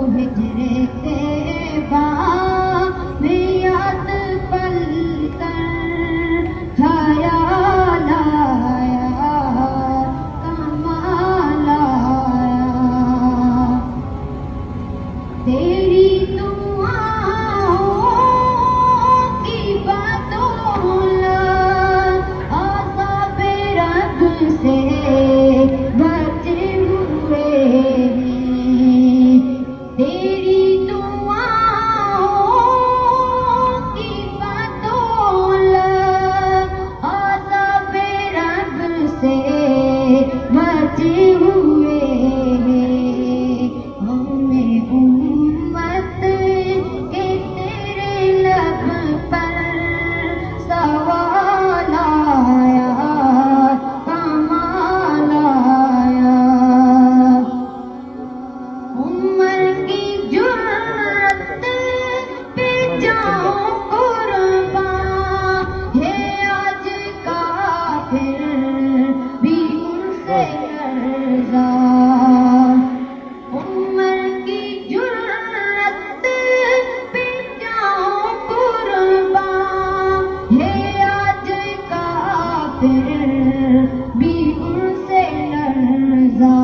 ہجر طیبہ میں یاد پل کر خیال آیا کمال آیا تیری دعاؤں کی بدولت عذاب رب سے بچے ہوئے ہیں تیری دعاؤں کی بدولت عذاب رب سے بچے ہوئے ہیں ہمیں امت کے تیرے لب پر سوال آیا کمال آیا عمر کی جرت پہ جاؤں قربان ہے آج کافر بھی ان سے لرزا عمر کی جرت پہ جاؤں قربان ہے آج کافر بھی ان سے لرزا